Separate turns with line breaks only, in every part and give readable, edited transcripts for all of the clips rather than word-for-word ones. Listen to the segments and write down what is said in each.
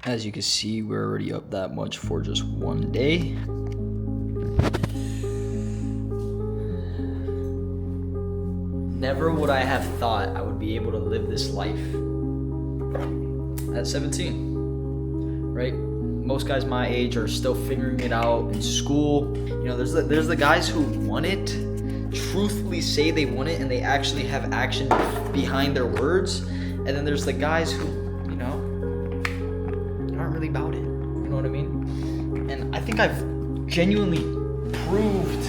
As you can see, we're already up that much for just one day. Never would I have thought I would be able to live this life at 17, right? Most guys my age are still figuring it out in school. You know, there's the guys who want it, truthfully say they want it, and they actually have action behind their words. And then there's the guys who, you know, aren't really about it. You know what I mean? And I think I've genuinely proved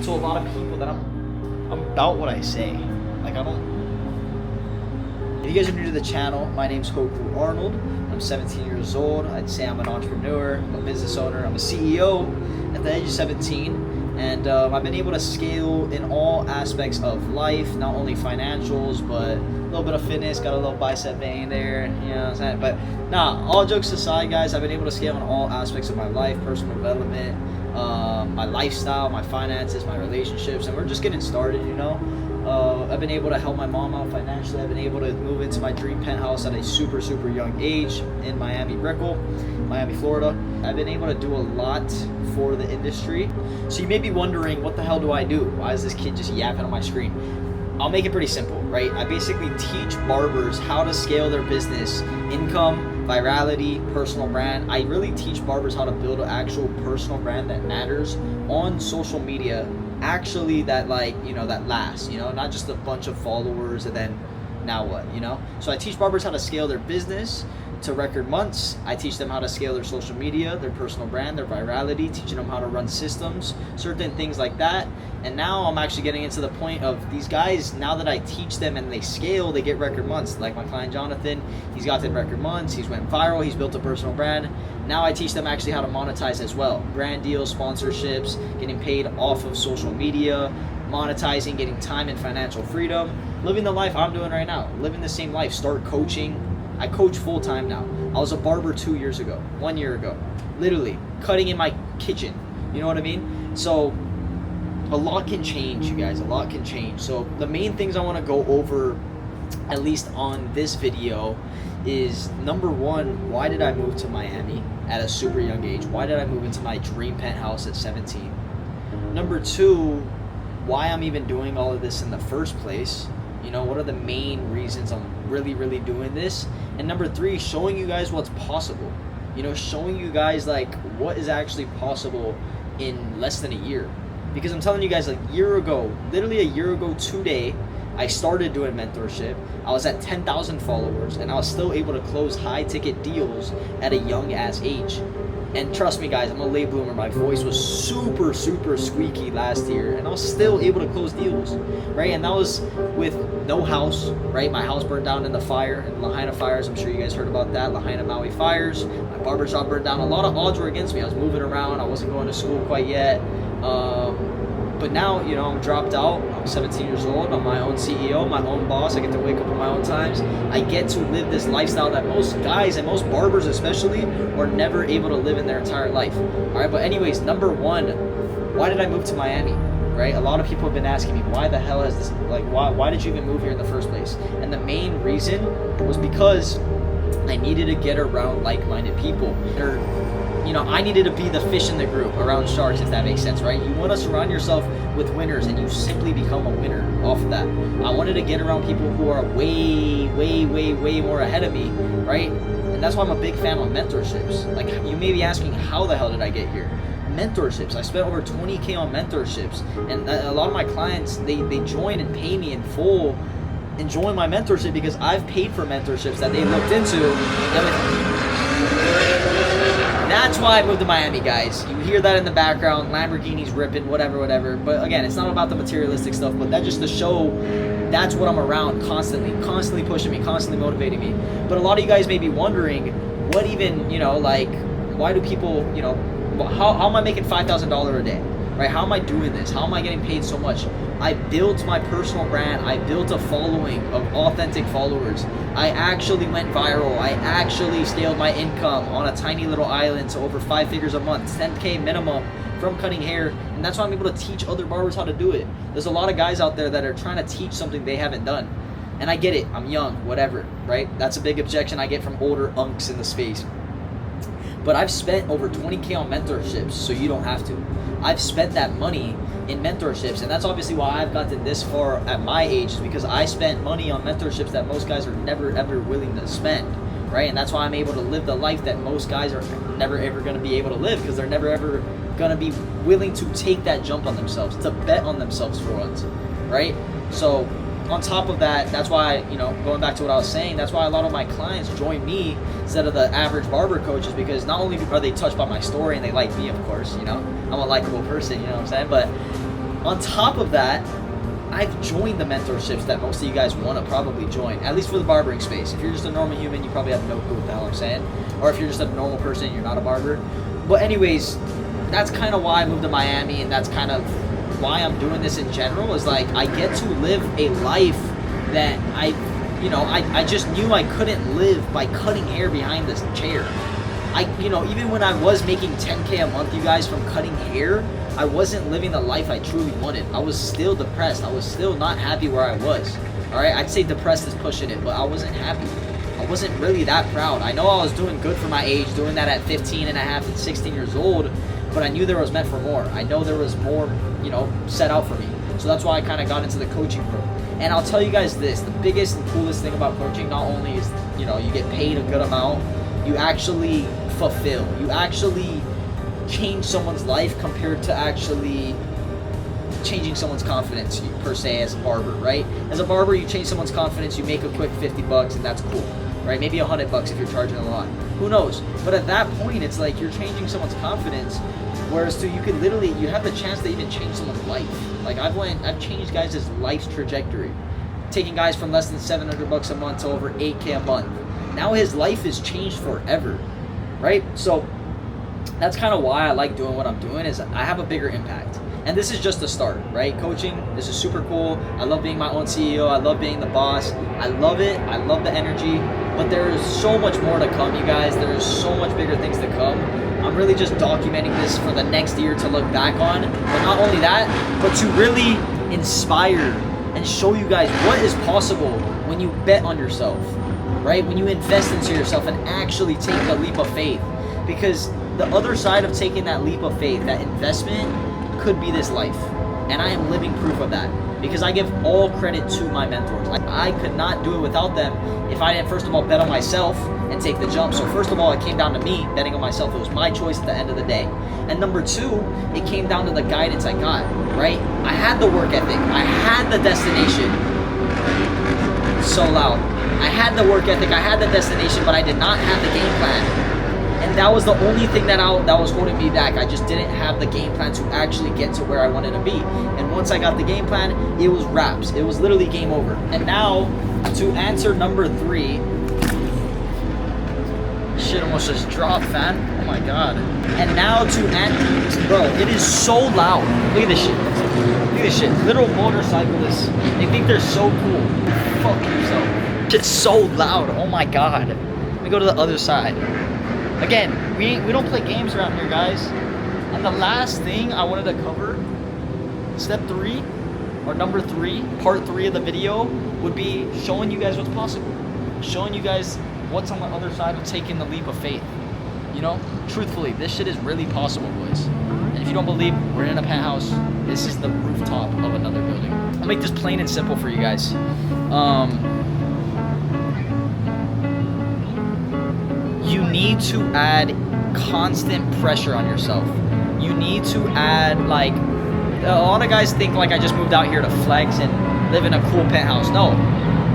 to a lot of people that I'm about what I say. Like, I don't... If you guys are new to the channel, my name's Hoku Arnold. I'm 17 years old. I'd say I'm an entrepreneur, I'm a business owner, I'm a CEO at the age of 17. And I've been able to scale in all aspects of life, not only financials, but a little bit of fitness, got a little bicep vein there, you know what I'm saying? But nah, all jokes aside, guys, I've been able to scale in all aspects of my life, personal development, my lifestyle, my finances, my relationships, and we're just getting started, you know? I've been able to help my mom out financially. I've been able to move into my dream penthouse at a super young age in Miami, Florida. I've been able to do a lot for the industry. So you may be wondering, what the hell do I do? Why is this kid just yapping on my screen? I'll make it pretty simple, right? I basically teach barbers how to scale their business, income, virality, personal brand. I really teach barbers how to build an actual personal brand that matters on social media, actually, that, like, you know, that lasts, you know, not just a bunch of followers and then now what, you know? So I teach barbers how to scale their business to record months. I teach them how to scale their social media, their personal brand, their virality, teaching them how to run systems, certain things like that. And now I'm actually getting into the point of these guys, now that I teach them and they scale, they get record months. Like my client Jonathan, he's gotten record months, he's went viral, he's built a personal brand. Now I teach them actually how to monetize as well. Brand deals, sponsorships, getting paid off of social media, monetizing, getting time and financial freedom, living the life I'm doing right now, living the same life, start coaching. I coach full time now. I was a barber 1 year ago, literally cutting in my kitchen. You know what I mean? So a lot can change, you guys, a lot can change. So the main things I want to go over, at least on this video, is number one, why did I move to Miami at a super young age? Why did I move into my dream penthouse at 17? Number two, why I'm even doing all of this in the first place. You know, what are the main reasons I'm really doing this? And number three, showing you guys what's possible. You know, showing you guys like what is actually possible in less than a year. Because I'm telling you guys, like, literally a year ago today, I started doing mentorship. I was at 10,000 followers and I was still able to close high ticket deals at a young ass age. And trust me, guys, I'm a late bloomer. My voice was super squeaky last year, and I was still able to close deals, right? And that was with no house, right? My house burned down in the fire, in Lahaina fires. I'm sure you guys heard about that, Lahaina Maui fires. My barbershop burned down. A lot of odds were against me. I was moving around. I wasn't going to school quite yet. But now, you know, I'm dropped out. I'm 17 years old. I'm my own CEO, my own boss. I get to wake up at my own times. I get to live this lifestyle that most guys and most barbers especially are never able to live in their entire life. All right, but anyways, number one, why did I move to Miami? Right? A lot of people have been asking me, why the hell has this, like, why did you even move here in the first place? And the main reason was because I needed to get around like-minded people. You know, I needed to be the fish in the group around sharks, if that makes sense, right? You want to surround yourself with winners, and you simply become a winner off of that. I wanted to get around people who are way more ahead of me, right? And that's why I'm a big fan of mentorships. Like, you may be asking, how the hell did I get here? Mentorships. I spent over 20K on mentorships, and a lot of my clients, they join and pay me in full and join my mentorship because I've paid for mentorships that they looked into. That's why I moved to Miami, guys. You hear that in the background, Lamborghinis ripping, whatever. But again, it's not about the materialistic stuff, but that just to show that's what I'm around constantly pushing me, constantly motivating me. But a lot of you guys may be wondering, what even, you know, like, why do people, you know, how am I making $5,000 a day, right? How am I doing this? How am I getting paid so much? I built my personal brand. I built a following of authentic followers. I actually went viral. I actually scaled my income on a tiny little island to over 5 figures a month, 10K minimum from cutting hair. And that's why I'm able to teach other barbers how to do it. There's a lot of guys out there that are trying to teach something they haven't done. And I get it, I'm young, whatever, right? That's a big objection I get from older unks in the space. But I've spent over 20K on mentorships, so you don't have to. I've spent that money in mentorships, and that's obviously why I've gotten this far at my age, is because I spent money on mentorships that most guys are never ever willing to spend, right? And that's why I'm able to live the life that most guys are never ever going to be able to live, because they're never ever going to be willing to take that jump on themselves, to bet on themselves for once, right? So on top of that, that's why, going back to what I was saying, that's why a lot of my clients join me instead of the average barber coaches, because not only are they touched by my story and they like me, of course, I'm a likable person, you know what I'm saying? But on top of that, I've joined the mentorships that most of you guys want to probably join, at least for the barbering space. If you're just a normal human, you probably have no clue what the hell I'm saying. Or if you're just a normal person and you're not a barber. But anyways, that's kind of why I moved to Miami, and that's kind of why I'm doing this in general, is like I get to live a life that I just knew I couldn't live by cutting hair behind this chair. Even when I was making 10K a month, you guys, from cutting hair, I wasn't living the life I truly wanted. I was still depressed. I was still not happy where I was. All right, I'd say depressed is pushing it, but I wasn't happy. I wasn't really that proud. I know I was doing good for my age, doing that at 15 and a half and 16 years old, but I knew there was meant for more. I know there was more, set out for me. So that's why I kind of got into the coaching world. And I'll tell you guys this, the biggest and coolest thing about coaching, not only is, you get paid a good amount, you actually fulfill. You actually change someone's life compared to actually changing someone's confidence, per se, as a barber, right? As a barber, you change someone's confidence, you make a quick $50, and that's cool, right? Maybe $100 if you're charging a lot. Who knows? But at that point, it's like you're changing someone's confidence, whereas you have the chance to even change someone's life. Like I've changed guys' life's trajectory, taking guys from less than $700 a month to over 8K a month. Now his life is changed forever, right? So that's kind of why I like doing what I'm doing, is I have a bigger impact. And this is just the start, right? Coaching, this is super cool. I love being my own CEO. I love being the boss. I love it. I love the energy. But there is so much more to come, you guys. There is so much bigger things to come. I'm really just documenting this for the next year to look back on. But not only that, but to really inspire and show you guys what is possible when you bet on yourself, right? When you invest into yourself and actually take the leap of faith. Because the other side of taking that leap of faith, that investment, could be this life. And I am living proof of that, because I give all credit to my mentors. I could not do it without them if I didn't, first of all, bet on myself and take the jump. So first of all, it came down to me betting on myself. It was my choice at the end of the day. And number two, it came down to the guidance I got, right? I had the work ethic. I had the destination. So loud. I had the work ethic. I had the destination, but I did not have the game plan. And that was the only thing that was holding me back. I just didn't have the game plan to actually get to where I wanted to be. And once I got the game plan, it was wraps. It was literally game over. And now, to answer number 3, shit almost just dropped, fam. Oh my god. And now to answer, bro, it is so loud. Look at this shit. Look at this shit. Little motorcyclists, they think they're so cool. Fuck yourself. It's so loud. Oh my god. Let me go to the other side. Again, we don't play games around here, guys. And the last thing I wanted to cover, step 3, or number 3, part 3 of the video, would be showing you guys what's possible. Showing you guys what's on the other side of taking the leap of faith. Truthfully, this shit is really possible, boys. And if you don't believe, we're in a penthouse. This is the rooftop of another building. I'll make this plain and simple for you guys. You need to add constant pressure on yourself. You need to add, a lot of guys think I just moved out here to flex and live in a cool penthouse. No,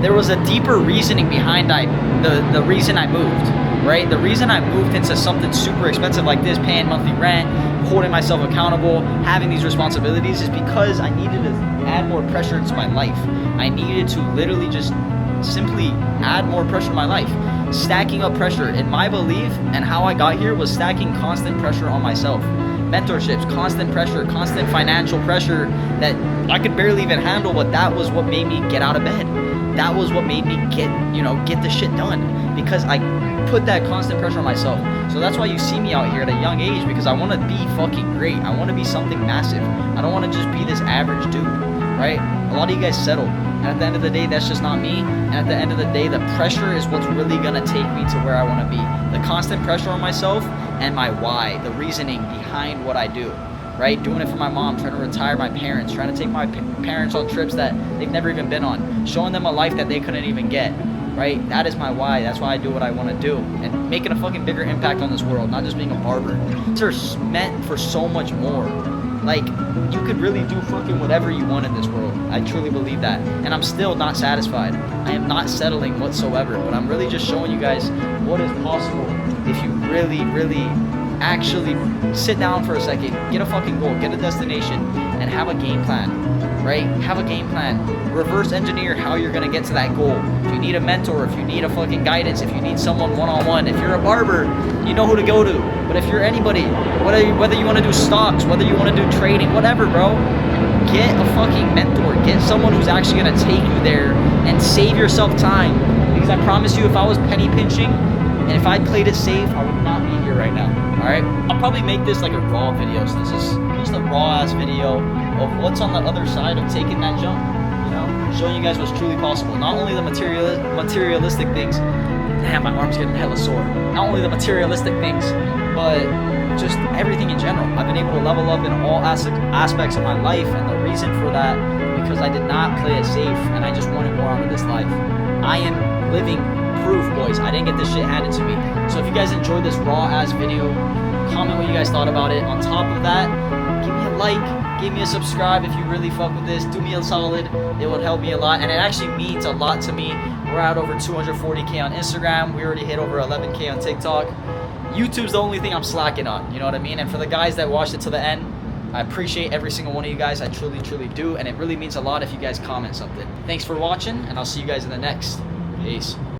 there was a deeper reasoning behind the reason I moved, right? The reason I moved into something super expensive like this, paying monthly rent, holding myself accountable, having these responsibilities, is because I needed to add more pressure into my life. I needed to literally just simply add more pressure to my life. Stacking up pressure, in my belief, and how I got here, was stacking constant pressure on myself. Mentorships, constant pressure, constant financial pressure that I could barely even handle, but that was what made me get out of bed. That was what made me get the shit done, because I put that constant pressure on myself. So that's why you see me out here at a young age, because I want to be fucking great. I want to be something massive. I don't want to just be this average dude, right? A lot of you guys settle. And at the end of the day, that's just not me. And at the end of the day, the pressure is what's really gonna take me to where I wanna be. The constant pressure on myself and my why, the reasoning behind what I do, right? Doing it for my mom, trying to retire my parents, trying to take my parents on trips that they've never even been on, showing them a life that they couldn't even get, right? That is my why. That's why I do what I want to do, and making a fucking bigger impact on this world, not just being a barber. These are meant for so much more. Like, you could really do fucking whatever you want in this world. I truly believe that. And I'm still not satisfied. I am not settling whatsoever, but I'm really just showing you guys what is possible if you really, really actually sit down for a second, get a fucking goal, get a destination, and have a game plan, right? Have a game plan. Reverse engineer how you're gonna get to that goal. If you need a mentor, if you need a fucking guidance, if you need someone one-on-one, if you're a barber, you know who to go to. But if you're anybody, whether you want to do stocks, whether you want to do trading, whatever, bro, get a fucking mentor. Get someone who's actually gonna take you there and save yourself time. Because I promise you, if I was penny pinching and if I played it safe, I would not be here right now. Alright? I'll probably make this like a raw video. So this is just a raw ass video of what's on the other side of taking that jump. You know? Showing you guys what's truly possible. Not only the materialistic things. Damn, my arm's getting hella sore. Not only the materialistic things, but just everything in general. I've been able to level up in all aspects of my life, and the reason for that, because I did not play it safe, and I just wanted more out of this life. I am living proof, boys. I didn't get this shit handed to me. So if you guys enjoyed this raw ass video, comment what you guys thought about it. On top of that, give me a like, give me a subscribe if you really fuck with this. Do me a solid. It would help me a lot, and it actually means a lot to me. We're at over 240K on Instagram. We already hit over 11K on TikTok. YouTube's the only thing I'm slacking on, you know what I mean? And for the guys that watched it to the end, I appreciate every single one of you guys. I truly, truly do. And it really means a lot if you guys comment something. Thanks for watching, and I'll see you guys in the next. Peace.